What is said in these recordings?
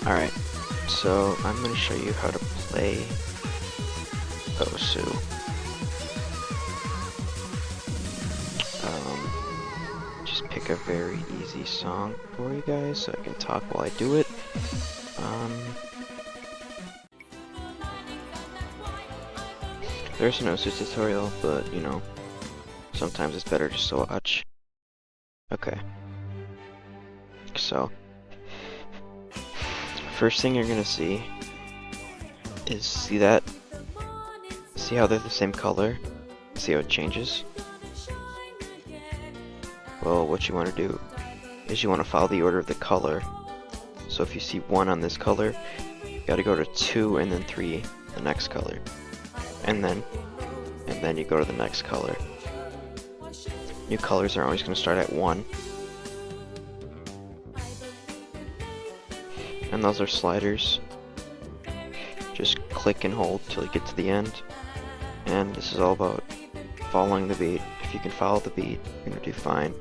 Alright, so I'm going to show you how to play Osu. Just pick a very easy song for you guys so I can talk while I do it. There's an Osu tutorial, but you know, sometimes it's better just to watch. Okay. So, first thing you're gonna see is, see how they're the same color? See how it changes? Well, what you want to do is you want to follow the order of the color. So if you see 1 on this color, you gotta go to 2 and then 3, the next color. And then you go to the next color. New colors are always going to start at 1. And those are sliders. Just click and hold till you get to the end. And this is all about following the beat. If you can follow the beat, you're going to do fine.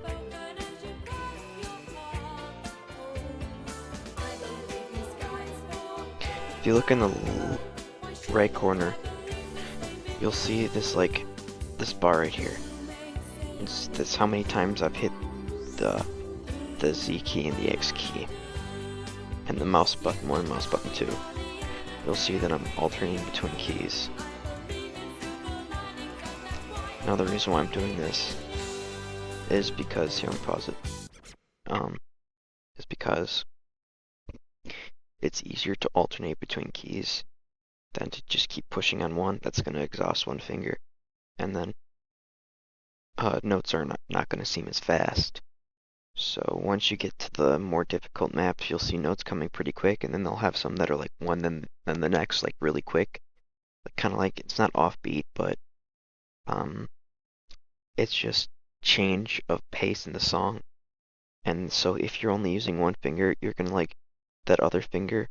If you look in the right corner, you'll see this this bar right here. That's how many times I've hit the Z key and the X key, and the mouse button 1 and mouse button 2. You'll see that I'm alternating between keys. Now the reason why I'm doing this is because, here, I'm gonna pause it. Is because it's easier to alternate between keys than to just keep pushing on one. That's going to exhaust one finger, and then notes are not going to seem as fast. So once you get to the more difficult maps, you'll see notes coming pretty quick, and then they'll have some that are like one then the next, like really quick. Kind of like, it's not offbeat, but it's just change of pace in the song. And so if you're only using one finger, you're gonna that other finger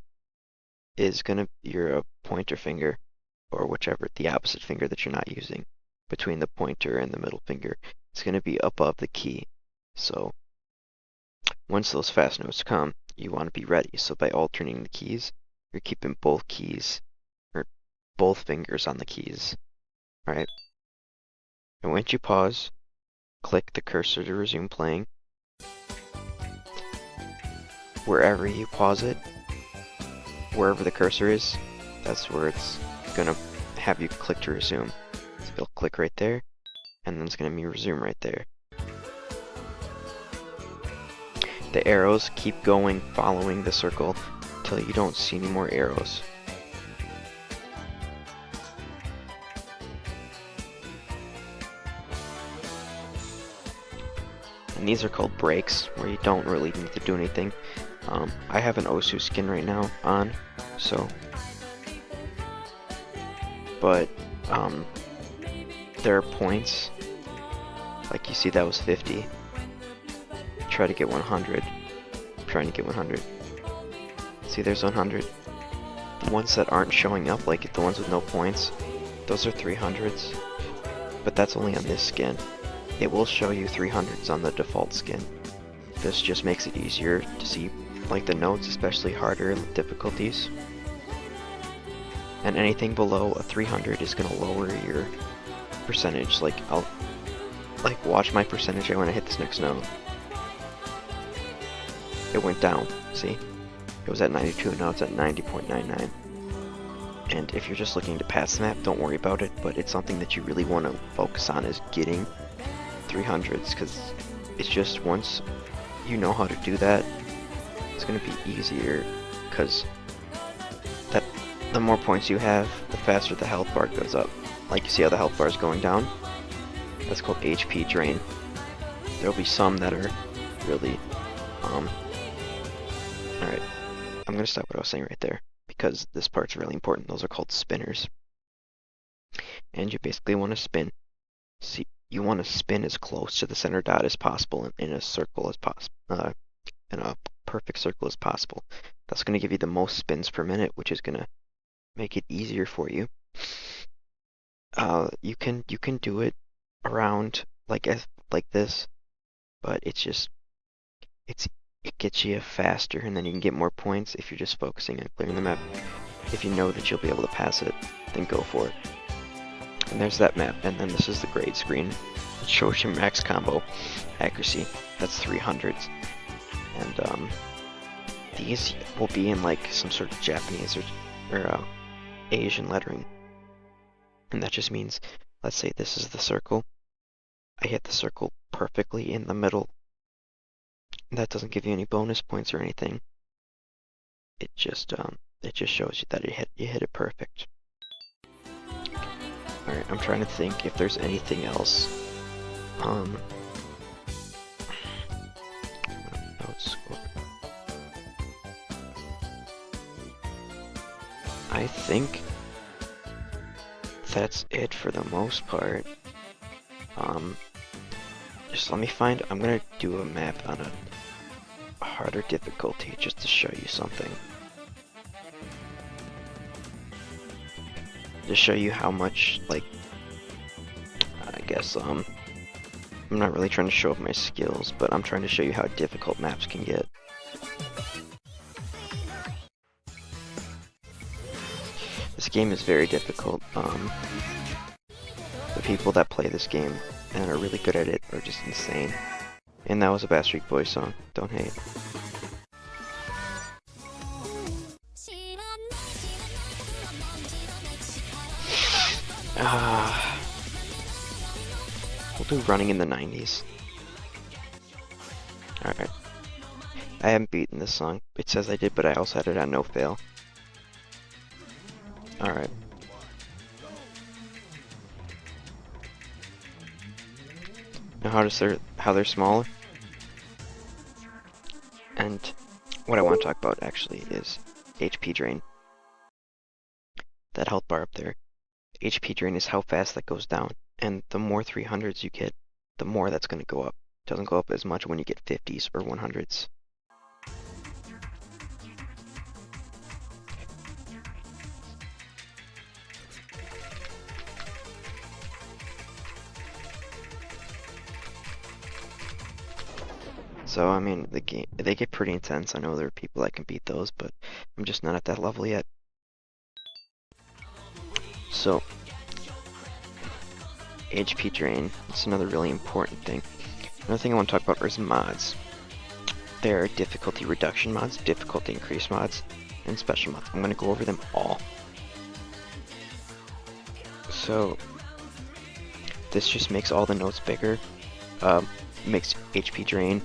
is gonna be your pointer finger, or whichever, the opposite finger that you're not using between the pointer and the middle finger. It's gonna be above the key. So once those fast notes come, you want to be ready. So by alternating the keys, you're keeping both keys, or both fingers on the keys. Alright? And once you pause, click the cursor to resume playing. Wherever you pause it, wherever the cursor is, that's where it's gonna have you click to resume. So you'll click right there, and then it's gonna be resume right there. The arrows keep going, following the circle till you don't see any more arrows. And these are called breaks, where you don't really need to do anything. I have an Osu skin right now on, so, but there are points, like you see that was 50. Try to get 100. I'm trying to get 100. See, there's 100. The ones that aren't showing up, like the ones with no points, those are 300s. But that's only on this skin. It will show you 300s on the default skin. This just makes it easier to see like the notes, especially harder difficulties. And anything below a 300 is gonna lower your percentage. Like I'll watch my percentage when I hit this next note. It went down, see? It was at 92, now it's at 90.99. And if you're just looking to pass the map, don't worry about it, but it's something that you really want to focus on, is getting 300s, because it's just, once you know how to do that, it's going to be easier, because the more points you have, the faster the health bar goes up. Like, you see how the health bar is going down? That's called HP drain. There'll be some that are really, alright, I'm going to stop what I was saying right there, because this part's really important. Those are called spinners. And you basically want to spin. See, you want to spin as close to the center dot as possible in a circle as possible, in a perfect circle as possible. That's going to give you the most spins per minute, which is going to make it easier for you. You can do it around like this, but it's it gets you faster, and then you can get more points if you're just focusing on clearing the map. If you know that you'll be able to pass it, then go for it. And there's that map, and then this is the grade screen. It shows you max combo accuracy. That's 300s. And these will be in like some sort of Japanese or Asian lettering. And that just means, let's say this is the circle. I hit the circle perfectly in the middle. That doesn't give you any bonus points or anything. It just shows you that you hit it perfect. Alright, I'm trying to think if there's anything else. I think that's it for the most part. Just let me find, I'm gonna do a map on a harder difficulty just to show you something. To show you how much, like, I guess, I'm not really trying to show off my skills, but I'm trying to show you how difficult maps can get. This game is very difficult. The people that play this game and are really good at it are just insane. And that was a Backstreet Boys song. Don't hate. We'll do Running in the 90s. Alright. I haven't beaten this song. It says I did, but I also had it on no fail. Alright. Now how they're smaller? And what I want to talk about actually is HP drain. That health bar up there. HP drain is how fast that goes down. And the more 300s you get, the more that's going to go up. It doesn't go up as much when you get 50s or 100s. So, I mean, they get pretty intense. I know there are people that can beat those, but I'm just not at that level yet. So, HP drain, it's another really important thing. Another thing I want to talk about is mods. There are difficulty reduction mods, difficulty increase mods, and special mods. I'm going to go over them all. So, this just makes all the notes bigger, makes HP drain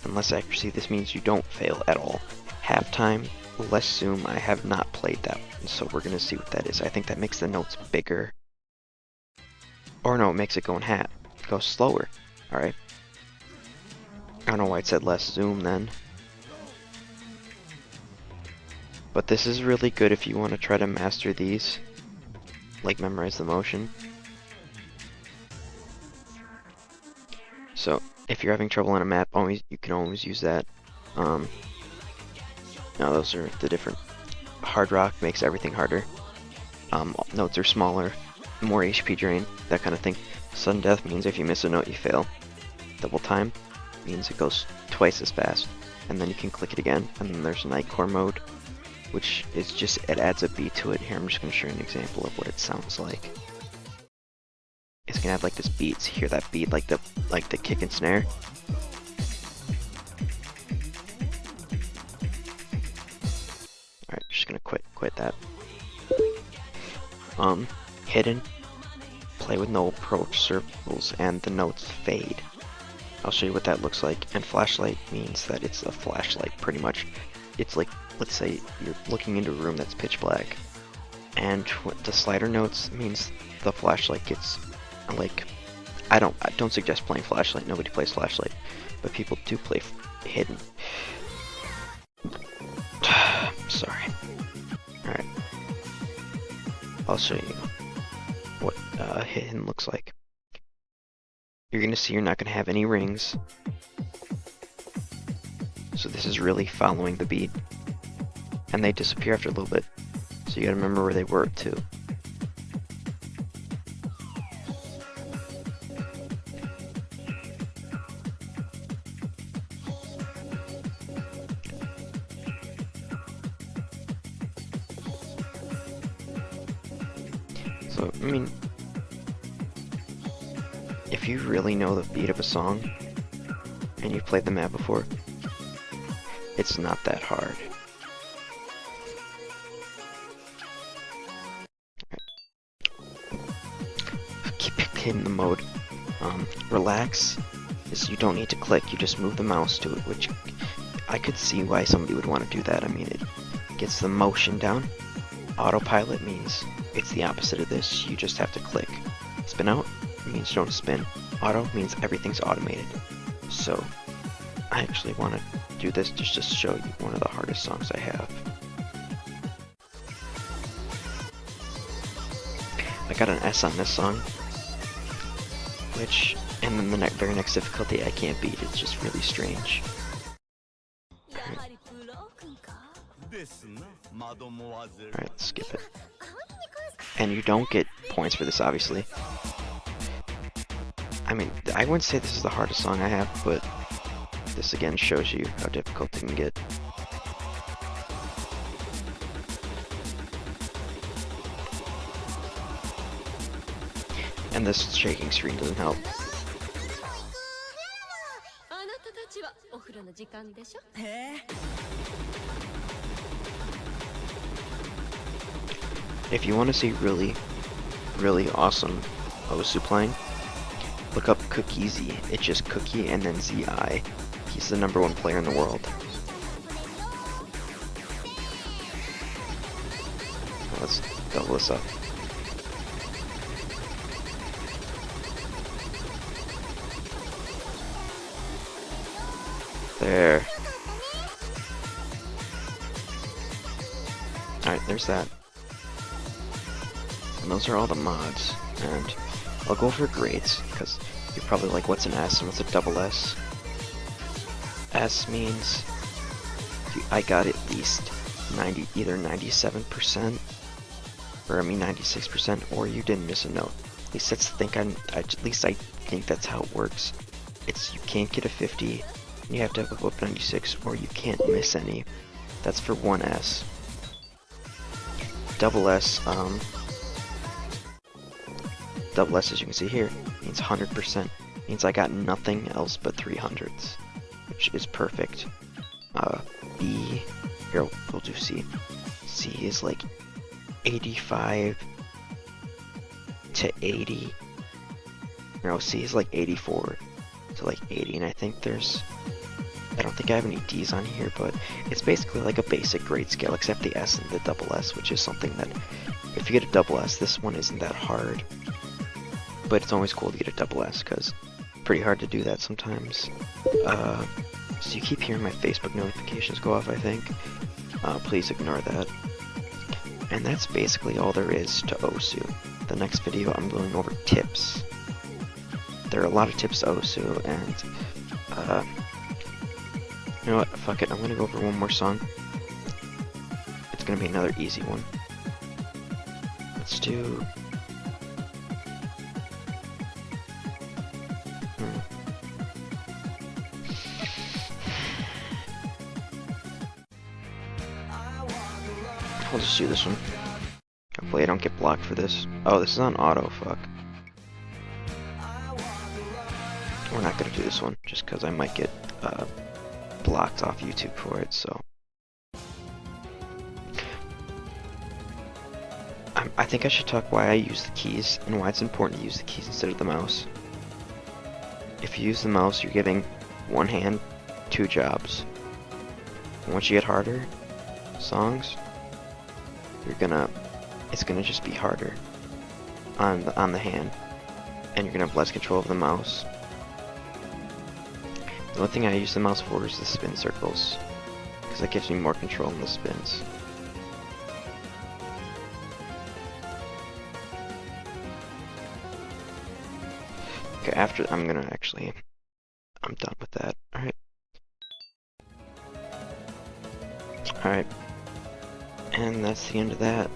and less accuracy. This means you don't fail at all. Halftime, less zoom, I have not played that one, so we're going to see what that is. I think that makes the notes bigger. Or no, it makes it go in half. It goes slower. Alright. I don't know why it said less zoom then. But this is really good if you want to try to master these. Like memorize the motion. So, if you're having trouble on a map, you can always use that. Now those are the different. Hard rock makes everything harder. Notes are smaller, more HP drain, that kind of thing. Sudden death means if you miss a note, you fail. Double time means it goes twice as fast, and then you can click it again. And then there's Nightcore mode, which is just, it adds a beat to it. Here, I'm just going to show you an example of what it sounds like. It's gonna have like this beat. So hear that beat, like the kick and snare. Alright, just gonna quit that. Hidden, play with no approach circles, and the notes fade. I'll show you what that looks like. And flashlight means that it's a flashlight, pretty much. It's like, let's say you're looking into a room that's pitch black, and the slider notes means the flashlight gets, like, I don't suggest playing flashlight. Nobody plays flashlight, but people do play hidden. Sorry. All right, I'll show you what hidden looks like. You're gonna see you're not gonna have any rings, so this is really following the beat, and they disappear after a little bit. So you gotta remember where they were too. So, I mean, if you really know the beat of a song, and you've played the map before, it's not that hard. Keep hitting the mode. Relax is you don't need to click, you just move the mouse to it, which I could see why somebody would want to do that. I mean, it gets the motion down. Autopilot means it's the opposite of this, you just have to click. Spin out means you don't spin. Auto means everything's automated. So, I actually want to do this just to show you one of the hardest songs I have. I got an S on this song, which, and then the very next difficulty I can't beat. It's just really strange. Alright, skip it. And you don't get points for this, obviously. I mean, I wouldn't say this is the hardest song I have, but this again shows you how difficult it can get. And this shaking screen doesn't help. If you want to see really awesome Osu playing, look up Cookie-Z. It's just Cookie and then Z-I. He's the #1 player in the world. Let's double this up. There. Alright, there's that. And those are all the mods. And I'll go over grades, because you're probably like, what's an S and what's a double S? S means I got at least 90, either 97%, or I mean 96%, or you didn't miss a note. At least that's I think that's how it works. It's you can't get a 50, and you have to have above 96, or you can't miss any. That's for 1S. Double S, double S, as you can see here, means 100%. Means I got nothing else but 300s, which is perfect. B, here, we'll do C. C is like 85 to 80. No, C is like 84 to like 80, and I don't think I have any D's on here, but it's basically like a basic grade scale, except the S and the double S, which is something that, if you get a double S, this one isn't that hard. But it's always cool to get a double S, because it's pretty hard to do that sometimes. So you keep hearing my Facebook notifications go off, I think. Please ignore that. And that's basically all there is to Osu. The next video I'm going over tips. There are a lot of tips to Osu, and you know what, fuck it, I'm gonna go over one more song. It's gonna be another easy one. Let's do... I'll just do this one. Hopefully I don't get blocked for this. Oh, this is on auto, fuck. We're not gonna do this one, just because I might get blocked off YouTube for it, so. I think I should talk why I use the keys, and why it's important to use the keys instead of the mouse. If you use the mouse, you're giving one hand 2 jobs. And once you get harder songs, it's gonna just be harder on the hand, and you're gonna have less control of the mouse. The only thing I use the mouse for is the spin circles, because that gives me more control in the spins. Okay, I'm done with that. Alright. And that's the end of that.